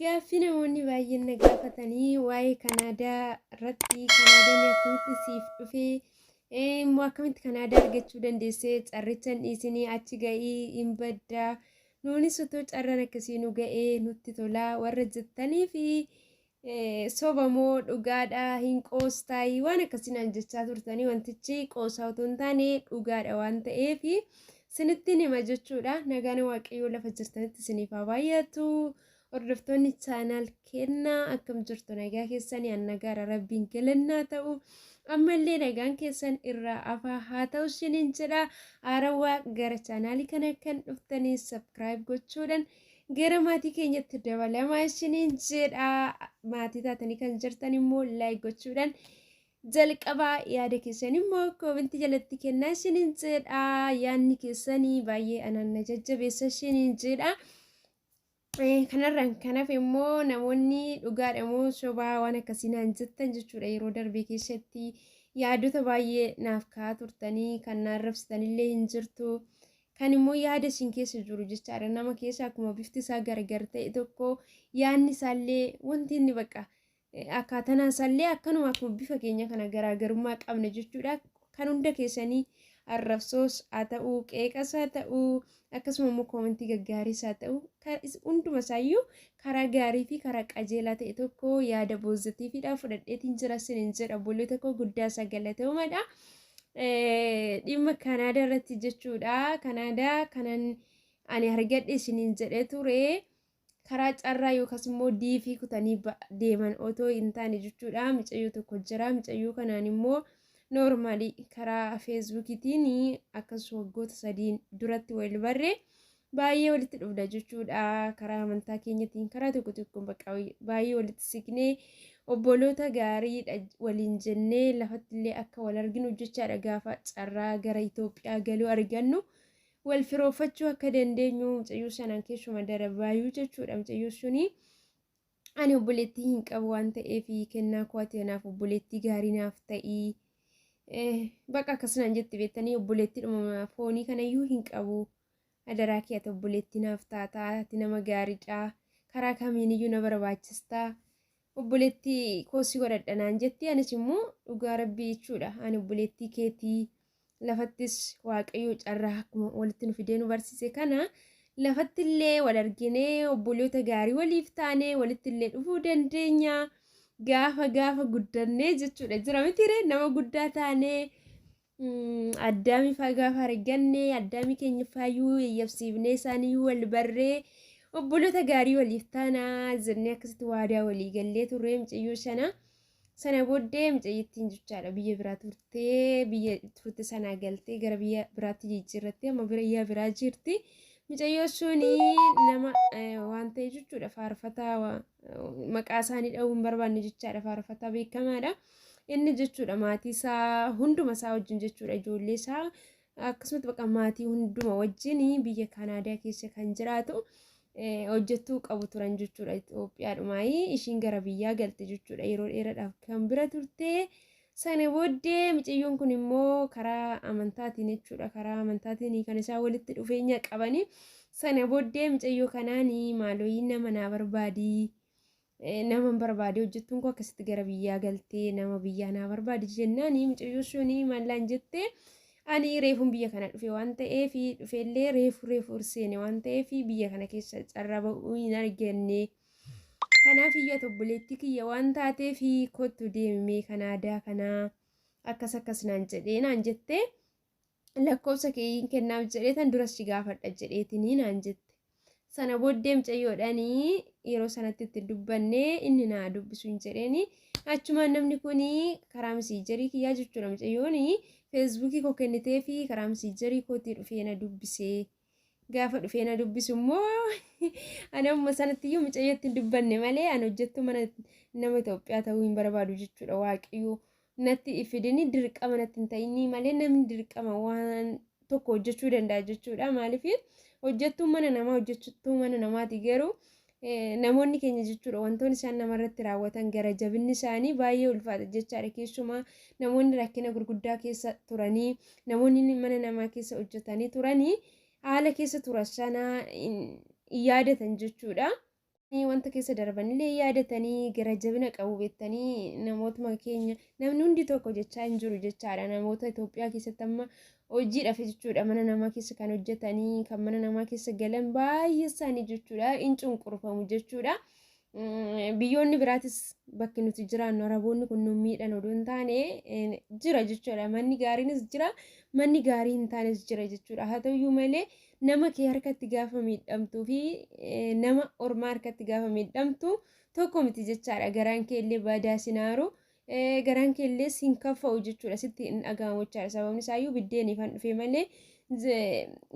Gaaffii namoonni baay'een na gaafatanii waa'ee Kanaadaa irratti Kanaadaan akkamitti siif dhufee immoo akkamitti Kanaadaa argachuu dandeessee carrichaan dhiisinii achi ga'ii hin baddaa nuunis otoo carraan akkasii nu ga'ee nutti tolaa warra jettanii fi sobamoo dhugaadhaa hin qoostaayii waan akkasiin jechaa turtanii wantichi qoosaa otoo hin taane dhugaadha waan ta'eef sinittiin hima jechuudha. Nagaan waaqayyoo lafa jirtanitti isiniif haa baay'atu. Hordoftoonni chaanaal kennaa akkam jirtu nagaa keessanii annagaara rabbiin galannaa ta'u ammallee nagaan keessan irraa afaa haa ta'u isiniin jedha. Haarawaa gara chaanaalii kana kan dhuftanii subscribe gochuudhaan gara maatii keenyatti dabalamaa isiniin jedha. Maatii taatanii kan jirtan immoo like gochuudhaan jalqabaa yaada keessan immoo koomentii jalatti kennaa isiniin jedha. Yaadni keessanii baay'ee anan na jajjabeessa isiniin jedha. Kanarraan kanaaf immoo namoonni dhugaadha moo sobaa waan akkasiin jettan jechuudha. Yeroo darbee keessatti yaadota baay'ee naaf ka'aa turtanii kan naarrabsitanillee hin jirtu. Kan immoo yaada isin keessa jiru jechaadha. Nama keessa akkuma bifti isaa gargar ta'e tokko yaadni isaallee wanti inni bakka akkaataan isaallee akkanuma akkuma bifa keenya kana garaagarummaa qabna jechuudha. Kan hunda keessanii arrabsoos haa ta'uu qeeqas haa ta'uu akkasuma immoo koomentii gaggaarii haa ta'uu hunduma isaayyuu karaa gaarii fi karaa qajeelaa ta'e tokko yaada poozitiiviidhaan fudhadheetiin jira isiniin jedha. Obboleessa koo guddaa galatoomna. Dhimma Kanaadaa irratti jechuudha. Kanaadaa kanan ani argadhe isiniin jedhee ture karaa carraa yookaas immoo diivii kutanii deeman otoo hin taane jechuudha. Mucayyoo tokko jira. Mucayyoo kanaan immoo normaalii karaa feesbuukiitiin akkasuma waggoota 3 duratti wal barree baay'ee walitti dhufna jechuudha. Karaa amantaa keenyatiin karaa tokko baay'ee walitti siqnee obboloota gaariidha waliin jennee lafattillee akka wal arginu jechaadha. Gaafa carraa gara Itoophiyaa galuu argannu wal firooffachuu akka dandeenyu mucayyoo sanaan keessuma darabaayyuu jechuudha. Mucayyoo suni ani obboleettii hin qabu waan ta'eef kennaa kootii naaf obboleettii gaarii naaf ta'ii. Bakka akkasumaan jetti beektanii obboleettiidhuma foonii kanayyuu hin qabu. Adaraa kee ati obboleettii naaf taataa ati nama gaariidha. Karaa kamiiniyyuu na barbaachista. Obboleettii koosii godhadhanaan jetti. Anis immoo dhugaa rabbii jechuudha. Ani obboleettii keetii lafattis waaqayyoo carraa akkuma walitti nu fidee nu barsiise kana lafattillee wal arginee obboloota gaarii waliif taanee walittillee dhufuu dandeenya. Gaafa guddannee jechuudha. Jira mitiiree nama guddaa taanee addaamii fa'aa gaafa argannee addaamii keenya faayyuu yayyabsiifnee isaaniyyuu wal barree obboloota gaarii waliif taanaa jennee akkasitti waadaa walii gallee turre mucayyoo sana booddee mucayyittiin jechaadha. Biyya biraa turtee biyya turte sanaa galtee gara biyya biraatti jijjiirrattee amma biyya biraa jirti. Mucayyoo suni nama waan ta'e jechuudha. Faarfataa maqaa isaanii dha'uu hin barbaanne jechaadha. Faarfataa beekamaadha. Inni jechuudha maatii isaa hunduma isaa wajjin jechuudha. Ijoollee isaa akkasumas bakka maatii hunduma wajjin biyya Kanaadaa keessa kan jiraatu hojjettuu qabu turan jechuudha. Itoophiyaadhumaayi ishiin gara biyyaa galte jechuudha. Yeroo dheeraadhaaf kan bira turte. Sana booddee mucayyoon kun immoo karaa amantaatiin jechuudha. Karaa amantaatiin kan isaan walitti dhufeenya qabani. Sana booddee mucayyoo kanaan maalooyi nama naa barbaadii nama barbaade hojjettuun koo akkasitti gara biyyaa galtee nama biyyaa naa barbaadi jennaan mucayyoo suni mallaan jettee ani reefuun biyya kana dhufe waan ta'eef dhufeellee reefu seene waan ta'eef biyya kana keessa carraa ba'uu hin arganne. Kanaaf iyyuu obboleettii kiyya waan taateef kottu deemee Kanaadaa kanaa akkas naan jedhee naan jettee lakkoofsa keeyin kennaaf jedhee tan duras si gaafadha jedheetiin naan jette. Sana booddee mucayyoodhaan yeroo sanatti itti dubbannee inni naa dubbisu hin jedheeni achumaan namni kun karaa misiijarii kiyyaa jechuudha. Mucayyoon feesbuukii koo kennitee fi karaa misiijarii kootii dhufee na dubbisee. Gaafa dhufee na dubbisu immoo ani amma sanatti iyyuu mucayyootti hin dubbanne malee ani hojjettu mana nama Itoophiyaa ta'uu hin barbaadu jechuudha. Waaqayyoo natti ifidini dirqama natti hin ta'ini malee namni dirqama waan tokko hojjechuu danda'a jechuudha. Maaliif hojjettuu mana namaa hojjechuu mana namaati garuu namoonni keenya jechuudha wantoonni isaan namarratti raawwatan gara jabinni isaanii baay'ee ulfaata jechaadha. Keessumaa namoonni rakkina gurguddaa keessa turanii namoonni mana namaa keessa hojjetanii turanii haala keessa turan sana yaadatan jechuudha. wanta keessa darbanillee yaadatanii gara jabina qabu beektanii namootuma keenya namni hundi tokko jechaa hin jiru jechaadha. Namoota Itoophiyaa keessatti amma hojiidhaaf jechuudha mana namaa keessa kan hojjetanii kan mana namaa keessa galan baay'ee isaanii jechuudha hin cunqurfamu jechuudha. Biyyoonni biraatis bakki nuti jiraannu araboonni kun nu miidhan odoo hin taane jira jechuudha. Manni gaariinis jira manni gaarii hin taanes jira jechuudha. Haa ta'uyyuu malee nama kee harkatti gaafa miidhamtuu fi nama ormaa harkatti gaafa miidhamtu tokko miti jechaadha. Garaan kee illee badaa sinaaru garaan kee illee siin kaffa'u jechuudha. Sitti hin dhagahamu jechaadha. Sababni isaayyuu biddeeniif han dhufe malee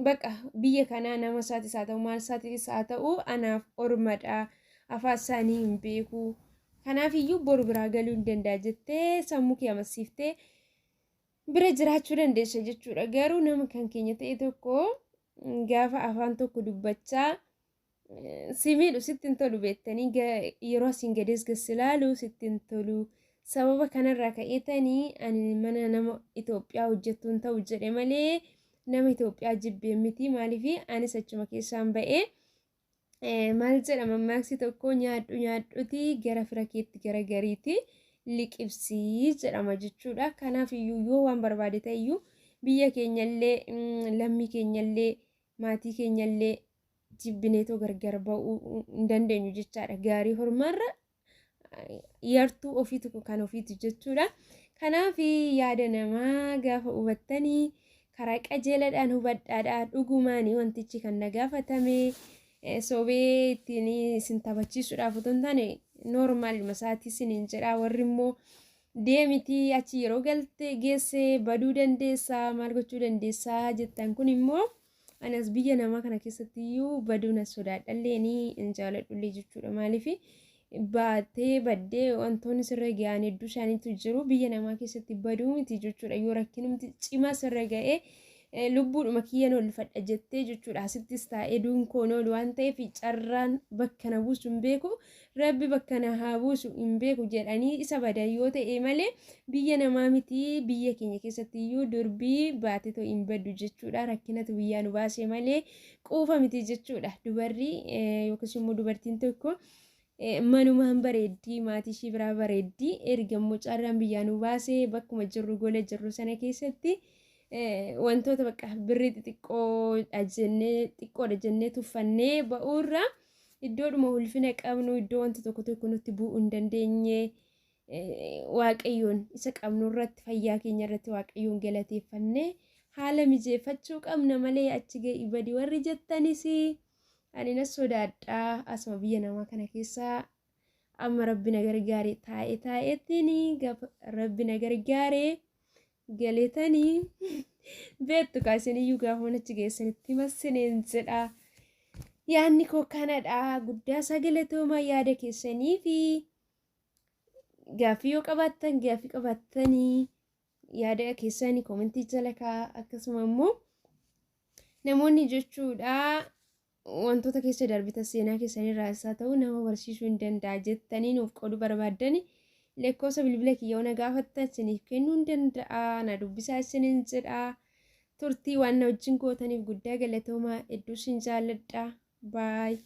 bakka biyya kanaa nama isaatis haa ta'u maal isaatis haa ta'u anaaf ormadha. Afaan isaanii hin beeku. Kanaafiyyuu boru biraa galuu hin danda'a jettee sammuu kee amansiiftee bira jiraachuu dandeessa jechuudha. Garuu nama kan keenya ta'e tokko gaafa afaan tokko dubbachaa si miidhu sitti hin tolu beektanii yeroo asiin gadees gas ilaalu sitti hin tolu. Sababa kanarraa ka'eetanii ani mana nama Itoophiyaa hojjettu hin ta'u jedhe malee nama Itoophiyaa jibbee miti. Maaliif anis achuma keessaan ba'ee maal jedhama mammaaksi tokko nyaadhuti gara fira keetti gara gariiti liqibsii jedhama jechuudha. Kanaaf iyyuu yoo waan barbaade ta'eyyuu biyya keenyallee lammii keenyallee maatii keenyallee jibbineetoo gargar ba'uu hin dandeenyu jechaadha. Gaarii hormarra yartuu ofiitu kan ofiiti jechuudha. Kanaaf yaada namaa gaafa hubattanii karaa qajeeladhaan hubadhaadhaa dhugumaanii wantichi kan na gaafatame. Sobee ittiin isin taphachiisuudhaaf otoo hin taane noormaaluma isaatii isiniin jedhaa. Warri immoo deemitii achi yeroo galte geesse baduu dandeessaa maal gochuu dandeessaa jettan kun immoo anas biyya namaa kana keessatti iyyuu baduu na sodaadhallee hin jaaladhullee jechuudha. Maaliif baatee baddee wantoonni sirra ga'an hedduu isaaniitu jiru biyya namaa keessatti baduu miti jechuudha. Yoo rakkinumti cimaa sirra ga'ee lubbuudhuma kiyyaan olfadha jettee jechuudha. Asittis taa'ee duunkoon oolu waan ta'eef carraan bakka na buusu hin beeku rabbi bakka na haa buusu hin beeku jedhanii isa badan yoo ta'e malee biyya namaa miti biyya keenya keessatti iyyuu durbii baatee too hin baddu jechuudha. Rakkinatu biyyaa nu baasee malee quufa miti jechuudha. Dubarri yookiis immoo dubartiin tokko manumaan bareeddii maatii ishii biraa bareeddii erga immoo carraan biyyaa nu baasee bakkuma jirru gola jirru sana keessatti wantoota bakka birrii xiqqoodha jennee tuffannee ba'uurra iddoodhuma ulfina qabnu iddoo wanti tokko tokko nutti bu'uu hin dandeenye waaqayyoon isa qabnu irratti fayyaa keenya irratti waaqayyoon galateeffannee haala mijeeffachuu qabna malee achi ga'ii badii warri jettanis ani na sodaadhaa. Asuma biyya namaa kana keessaa amma rabbi na gargaare taa'eettiin gaafa rabbi na gargaare galetanii beektu kaasiniyyuu gaafa achi geessanitti massineen jedha. Yaadni koo kanadha. Guddaa sagalatooma yaada keessanii fi gaaffii yoo qabaattan gaaffii qabattanii yaada keessanii koomentii jala kaa'aa. Akkasuma immoo namoonni jechuudha wantoota keessa darbitan seenaa keessanii irraa isaa ta'u nama barsiisuu hin danda'a jettanii nuuf qooduu barbaaddani lakkoofsa bilbila kiyyaa na gaafattan isiniif kennuu hin danda'a. Na dubbisaa isiniin jedha. Turtii waan na wajjin gootaniif guddaa galatoomaa hedduu isin jaalladha. Baay.